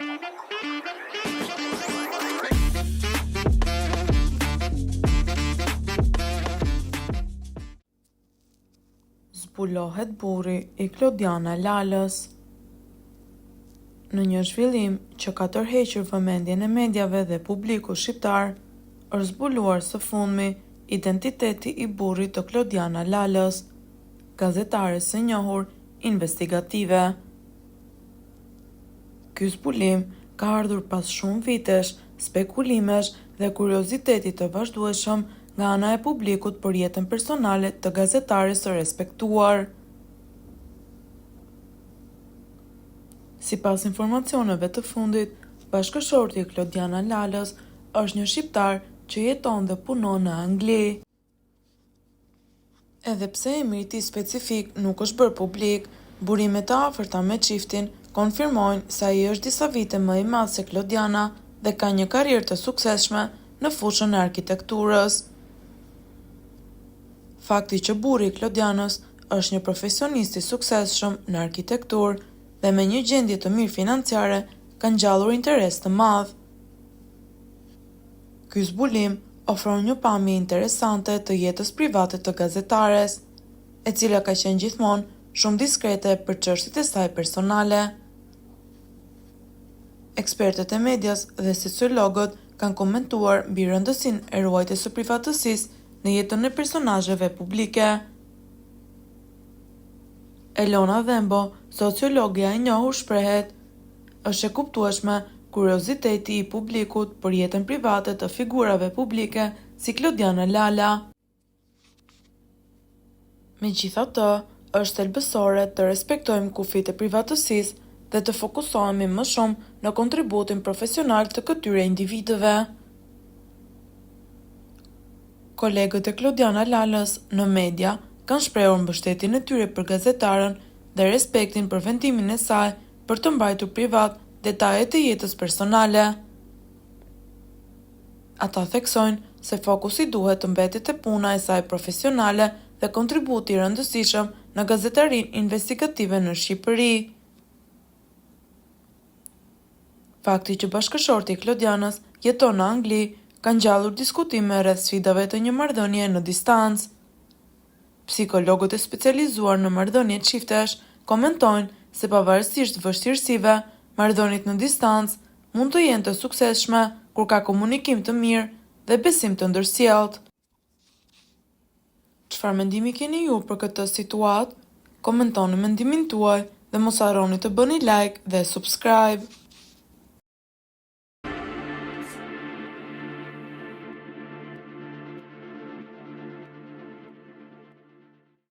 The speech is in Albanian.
Zbulohet burri i Klodiana Lalës. Në një zhvillim që ka tërhequr vëmendjen e mediave dhe publikut shqiptar, është zbuluar së fundmi identiteti i burrit të Klodiana Lalës, gazetares së njohur investigative. Ky zbulim ka ardhur pas shumë vitesh, spekulimesh dhe kuriozitetit të vazhdueshëm nga ana e publikut për jetën personale të gazetares së respektuar. Sipas informacioneve të fundit, bashkëshorti i Klodiana Lalës është një shqiptar që jeton dhe punon në Angli. Edhe pse emri i tij specifik nuk është bërë publik, burimet e afërta me çiftin konfirmojnë se ai është disa vite më i madh se Klodiana dhe ka një karrierë të suksesshme në fushën e arkitekturës. Fakti që burri i Klodianës është një profesionist i suksesshëm në arkitekturë dhe me një gjendje të mirë financiare ka ngjallur interes të madh. Ky zbulim ofron një pamje interesante të jetës private të gazetares, e cila ka qenë gjithmonë shumë diskrete për çështjet e saj personale. Ekspertët e medias dhe sociologët kanë komentuar mbi rëndësinë e ruajtjes së privatësisë në jetën e personazheve publike. Elona Dhembo, sociologja e njohur, shprehet: "Është e kuptueshme kurioziteti i publikut për jetën private të figurave publike si Klodiana Lala. Megjithatë, është thelbësore të respektojmë kufijtë e privatësisë dhe të fokusohemi më shumë në kontributin profesional të këtyre individëve." Kolegët e Klodiana Lalës në media kanë shprehur mbështetjen e tyre për gazetaren dhe respektin për vendimin e saj për të mbajtur privat detajet e jetës personale. Ata theksojnë se fokusi duhet të mbetet te puna e saj profesionale dhe kontributi i rëndësishëm në gazetarinë investigative në Shqipëri. Fakti që bashkëshorti i Klodianës jeton në Angli ka ngjallur diskutime rreth sfidave të një marrëdhënie në distancë. Psikologët e specializuar në marrëdhënie çiftesh komentojnë se pavarësisht vështirësive, marrëdhëniet në distancë mund të jenë të suksesshme kur ka komunikim të mirë dhe besim të ndërsjellët. Çfarë mendimi keni ju për këtë situatë? Komentoni mendimin tuaj dhe mos harroni të bëni like dhe subscribe.